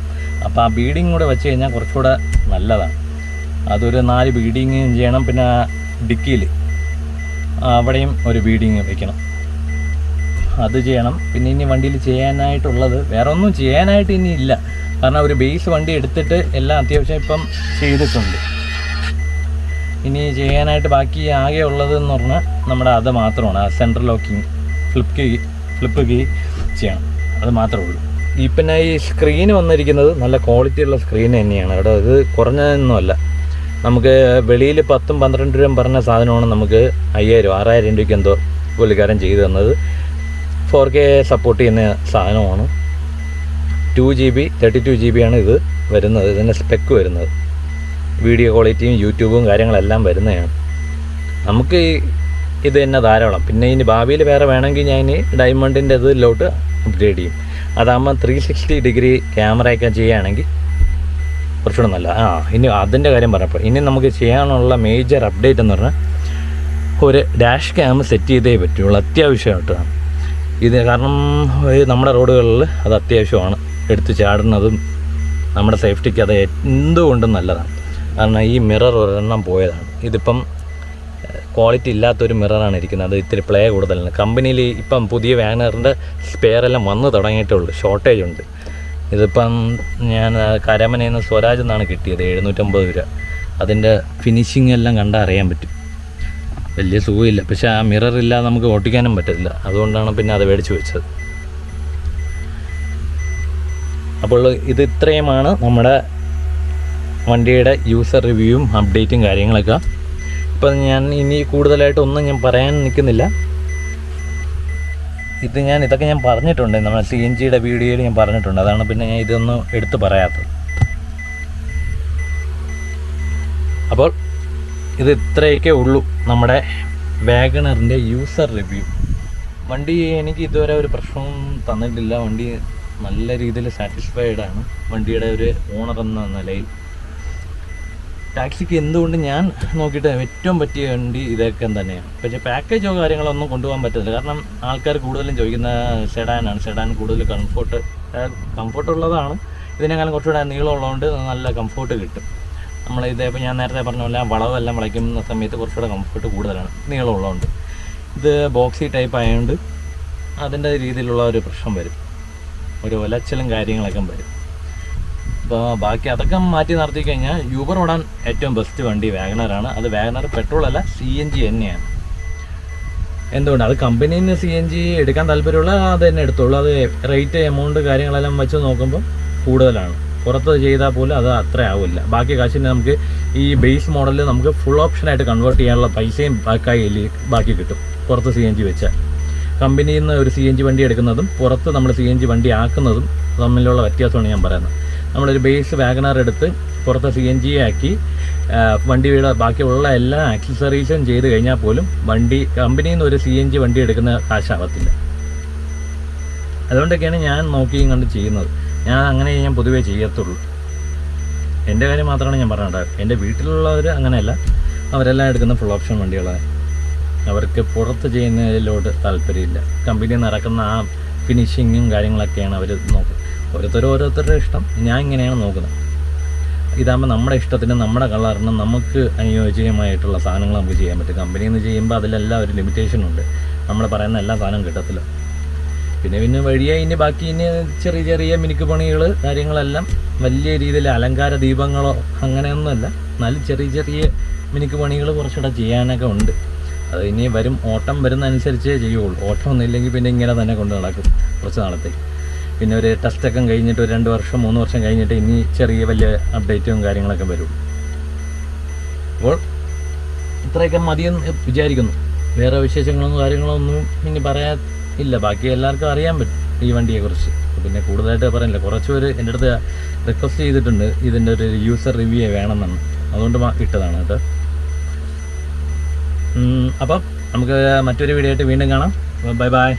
അപ്പോൾ ആ ബീഡിങ് കൂടെ വെച്ച് കഴിഞ്ഞാൽ കുറച്ചുകൂടെ നല്ലതാണ്. അതൊരു 4 ബീഡിങ് ചെയ്യണം. പിന്നെ ഡിക്കിയിൽ അവിടെയും ഒരു ബീഡിങ് വെക്കണം, അത് ചെയ്യണം. പിന്നെ ഇനി വണ്ടിയിൽ ചെയ്യാനായിട്ടുള്ളത് വേറെ ഒന്നും ചെയ്യാനായിട്ട് ഇനി ഇല്ല. കാരണം ഒരു ബേസ് വണ്ടി എടുത്തിട്ട് എല്ലാം അത്യാവശ്യം ഇപ്പം ചെയ്തിട്ടുണ്ട്. ഇനി ചെയ്യാനായിട്ട് ബാക്കി ആകെ ഉള്ളതെന്ന് പറഞ്ഞാൽ നമ്മുടെ അത് മാത്രമാണ്. ആ സെൻട്രൽ ലോക്കിങ് ഫ്ലിപ്പ് കീ ചെയ്യണം, അത് മാത്രമേ ഉള്ളൂ. ഈ പിന്നെ ഈ സ്ക്രീന് വന്നിരിക്കുന്നത് നല്ല ക്വാളിറ്റിയുള്ള സ്ക്രീൻ തന്നെയാണ് കേട്ടോ. ഇത് കുറഞ്ഞതൊന്നുമല്ല. നമുക്ക് വെളിയിൽ 10-12 രൂപ പറഞ്ഞ സാധനമാണ് നമുക്ക് 5,000-6,000 രൂപയ്ക്ക് എന്തോ പുള്ളിക്കാരൻ ചെയ്തു തന്നത്. 4K സപ്പോർട്ട് ചെയ്യുന്ന സാധനമാണ്. 2GB 32 GB ആണ് ഇത് വരുന്നത്. ഇതിൻ്റെ സ്പെക്ക് വരുന്നത് വീഡിയോ ക്വാളിറ്റിയും യൂട്യൂബും കാര്യങ്ങളെല്ലാം വരുന്നതാണ്. നമുക്ക് ഇത് തന്നെ ധാരാളം. പിന്നെ ഇനി ഭാവിയിൽ വേറെ വേണമെങ്കിൽ ഞാൻ ഇനി ഡയമണ്ടിൻ്റെ ഇതിലോട്ട് അപ്ഗ്രേഡ് ചെയ്യും. അതാകുമ്പോൾ 360 ഡിഗ്രി ക്യാമറയൊക്കെ ചെയ്യുകയാണെങ്കിൽ കുറച്ചുകൂടെ നല്ല. ഇനി അതിൻ്റെ കാര്യം പറഞ്ഞപ്പോൾ ഇനി നമുക്ക് ചെയ്യാനുള്ള മേജർ അപ്ഡേറ്റ് എന്ന് പറഞ്ഞാൽ ഒരു ഡാഷ് ക്യാം സെറ്റ് ചെയ്തേ പറ്റുള്ളൂ, അത്യാവശ്യമായിട്ടാണ് ഇത്. കാരണം നമ്മുടെ റോഡുകളിൽ അത് അത്യാവശ്യമാണ്. എടുത്ത് ചാടുന്നതും നമ്മുടെ സേഫ്റ്റിക്ക് അത് എന്തുകൊണ്ടും നല്ലതാണ്. കാരണം ഈ മിറർ ഒരെണ്ണം പോയതാണ്. ഇതിപ്പം ക്വാളിറ്റി ഇല്ലാത്തൊരു മിററാണ് ഇരിക്കുന്നത്. അത് ഇത്തിരി പ്ലേ കൂടുതലാണ്. കമ്പനിയിൽ ഇപ്പം പുതിയ വാഗനറിൻ്റെ സ്പെയറെല്ലാം വന്ന് തുടങ്ങിയിട്ടുള്ളൂ, ഷോർട്ടേജ് ഉണ്ട്. ഇതിപ്പം ഞാൻ കരമനയിൽ നിന്ന് സ്വരാജ് എന്നാണ് കിട്ടിയത്, 750 രൂപ. അതിൻ്റെ ഫിനിഷിംഗ് എല്ലാം കണ്ടാൽ അറിയാൻ പറ്റും. വലിയ സുഖമില്ല, പക്ഷേ ആ മിറർ ഇല്ലാതെ നമുക്ക് ഓട്ടിക്കാനും പറ്റില്ല. അതുകൊണ്ടാണ് പിന്നെ അത് മേടിച്ച് വെച്ചത്. അപ്പോൾ ഇത് ഇത്രയുമാണ് നമ്മുടെ വണ്ടിയുടെ യൂസർ റിവ്യൂവും അപ്ഡേറ്റും കാര്യങ്ങളൊക്കെ. ഇപ്പം ഞാൻ ഇനി കൂടുതലായിട്ടൊന്നും ഞാൻ പറയാൻ നിൽക്കുന്നില്ല. ഇതൊക്കെ ഞാൻ പറഞ്ഞിട്ടുണ്ട്, നമ്മുടെ CNGയുടെ വീഡിയോയിൽ ഞാൻ പറഞ്ഞിട്ടുണ്ട്. അതാണ് പിന്നെ ഞാൻ ഇതൊന്നും എടുത്ത് പറയാത്തത്. അപ്പോൾ ഇത് ഇത്രയൊക്കെ ഉള്ളൂ നമ്മുടെ വാഗണറിൻ്റെ യൂസർ റിവ്യൂ. വണ്ടി എനിക്ക് ഇതുവരെ ഒരു പ്രശ്നവും തന്നിട്ടില്ല. വണ്ടി നല്ല രീതിയിൽ സാറ്റിസ്ഫൈഡ് ആണ് വണ്ടിയുടെ ഒരു ഓണർ എന്ന നിലയിൽ. ടാക്സിക്ക് എന്തുകൊണ്ട് ഞാൻ നോക്കിയിട്ട് ഏറ്റവും പറ്റിയ വണ്ടി ഇതൊക്കെ തന്നെയാണ്. പക്ഷേ പാക്കേജോ കാര്യങ്ങളൊന്നും കൊണ്ടുപോകാൻ പറ്റത്തില്ല. കാരണം ആൾക്കാർ കൂടുതലും ചോദിക്കുന്ന സെഡാനാണ്. സെഡാൻ കൂടുതൽ കംഫോർട്ടുള്ളതാണ്. ഇതിനേക്കാളും കുറച്ചുകൂടെ നീളമുള്ളതുകൊണ്ട് നല്ല കംഫോർട്ട് കിട്ടും. ഇതേപ്പോൾ ഞാൻ നേരത്തെ പറഞ്ഞ പോലെ വളവെല്ലാം വളയ്ക്കുന്ന സമയത്ത് കുറച്ചുകൂടെ കംഫർട്ട് കൂടുതലാണ്, നീളമുള്ളതുകൊണ്ട്. ഇത് ബോക്സി ടൈപ്പ് ആയതുകൊണ്ട് അതിൻ്റെ രീതിയിലുള്ള ഒരു പ്രശ്നം വരും, ഒരു ഒലച്ചിലും കാര്യങ്ങളൊക്കെ വരും. അപ്പോൾ ബാക്കി അതൊക്കെ മാറ്റി നിർത്തി കഴിഞ്ഞാൽ യൂബർ ഓടാൻ ഏറ്റവും ബെസ്റ്റ് വണ്ടി വാഗണറാണ്. അത് വാഗണർ പെട്രോളല്ല, CNG തന്നെയാണ്. എന്തുകൊണ്ട് അത് കമ്പനിയിൽ നിന്ന് CNG എടുക്കാൻ താല്പര്യമുള്ള അത് തന്നെ എടുത്തോളൂ. അത് റേറ്റ് എമൗണ്ട് കാര്യങ്ങളെല്ലാം വെച്ച് നോക്കുമ്പോൾ കൂടുതലാണ്. പുറത്ത് ചെയ്താൽ പോലും അത് അത്ര ആവില്ല. ബാക്കി കാശിന് നമുക്ക് ഈ ബേസ് മോഡലിൽ നമുക്ക് ഫുൾ ഓപ്ഷനായിട്ട് കൺവേർട്ട് ചെയ്യാനുള്ള പൈസയും ബാക്കി കിട്ടും പുറത്ത് CNG വെച്ചാൽ. കമ്പനിയിൽ നിന്ന് ഒരു CNG വണ്ടി എടുക്കുന്നതും പുറത്ത് നമ്മൾ CNG വണ്ടി ആക്കുന്നതും തമ്മിലുള്ള വ്യത്യാസമാണ് ഞാൻ പറയുന്നത്. നമ്മളൊരു ബേസ് വാഗണർ എടുത്ത് പുറത്ത് CNG ആക്കി വണ്ടിയുടെ ബാക്കിയുള്ള എല്ലാ ആക്സസറീസും ചെയ്ത് കഴിഞ്ഞാൽ പോലും കമ്പനിയിൽ നിന്ന് ഒരു CNG വണ്ടി എടുക്കുന്ന കാശാവത്തില്ല. അതുകൊണ്ടൊക്കെയാണ് ഞാൻ നോക്കിയും കണ്ട് ചെയ്യുന്നത്. ഞാൻ പൊതുവേ ചെയ്യത്തുള്ളൂ. എൻ്റെ കാര്യം മാത്രമാണ് ഞാൻ പറഞ്ഞത്. എൻ്റെ വീട്ടിലുള്ളവർ അങ്ങനെയല്ല, അവരെല്ലാം എടുക്കുന്ന ഫുൾ ഓപ്ഷൻ വണ്ടികളാണ്. അവർക്ക് പുറത്ത് ചെയ്യുന്നതിലോട്ട് താല്പര്യമില്ല. കമ്പനിയിൽ നിന്ന് ഇറക്കുന്ന ആ ഫിനിഷിങ്ങും കാര്യങ്ങളൊക്കെയാണ് അവർ നോക്കുന്നത്. ഓരോരുത്തരുടെ ഇഷ്ടം. ഞാൻ ഇങ്ങനെയാണ് നോക്കുന്നത്. ഇതാകുമ്പോൾ നമ്മുടെ ഇഷ്ടത്തിന്, നമ്മുടെ കളറിനും നമുക്ക് അനുയോജ്യമായിട്ടുള്ള സാധനങ്ങൾ നമുക്ക് ചെയ്യാൻ പറ്റും. കമ്പനിയിൽ നിന്ന് ചെയ്യുമ്പോൾ അതിലെല്ലാം ഒരു ലിമിറ്റേഷനുണ്ട്. നമ്മൾ പറയുന്ന എല്ലാ സാധനവും കിട്ടത്തില്ല. പിന്നെ വഴിയായി ഇനി ബാക്കി ചെറിയ മിനുക്ക് പണികൾ കാര്യങ്ങളെല്ലാം വലിയ രീതിയിൽ അലങ്കാര ദീപങ്ങളോ അങ്ങനെയൊന്നുമല്ല. എന്നാലും ചെറിയ മിനുക്ക് പണികൾ കുറച്ചുകൂടെ ചെയ്യാനൊക്കെ ഉണ്ട്. അത് ഇനി ഓട്ടം വരുന്നതനുസരിച്ചേ ചെയ്യുള്ളൂ. ഓട്ടം ഒന്നുമില്ലെങ്കിൽ പിന്നെ ഇങ്ങനെ തന്നെ കൊണ്ട് നടക്കും കുറച്ച് നാളത്തേക്ക്. പിന്നെ ഒരു ടെസ്റ്റൊക്കെ കഴിഞ്ഞിട്ട് ഒരു 2 വർഷം 3 വർഷം കഴിഞ്ഞിട്ട് ഇനി വലിയ അപ്ഡേറ്റും കാര്യങ്ങളൊക്കെ വരുള്ളൂ. അപ്പോൾ ഇത്രയൊക്കെ മതിയെന്ന് വിചാരിക്കുന്നു. വേറെ വിശേഷങ്ങളൊന്നും കാര്യങ്ങളൊന്നും ഇനി പറയാനില്ല. ബാക്കി എല്ലാവർക്കും അറിയാൻ പറ്റും ഈ വണ്ടിയെക്കുറിച്ച്. പിന്നെ കൂടുതലായിട്ട് പറയാനില്ല. കുറച്ച് പേര് എൻ്റെ അടുത്ത് റിക്വസ്റ്റ് ചെയ്തിട്ടുണ്ട് ഇതിൻ്റെ ഒരു യൂസർ റിവ്യൂ വേണമെന്നാണ്. അതുകൊണ്ട് ഇട്ടതാണ് കേട്ടോ. അപ്പം നമുക്ക് മറ്റൊരു വീഡിയോ ആയിട്ട് വീണ്ടും കാണാം. Bye bye.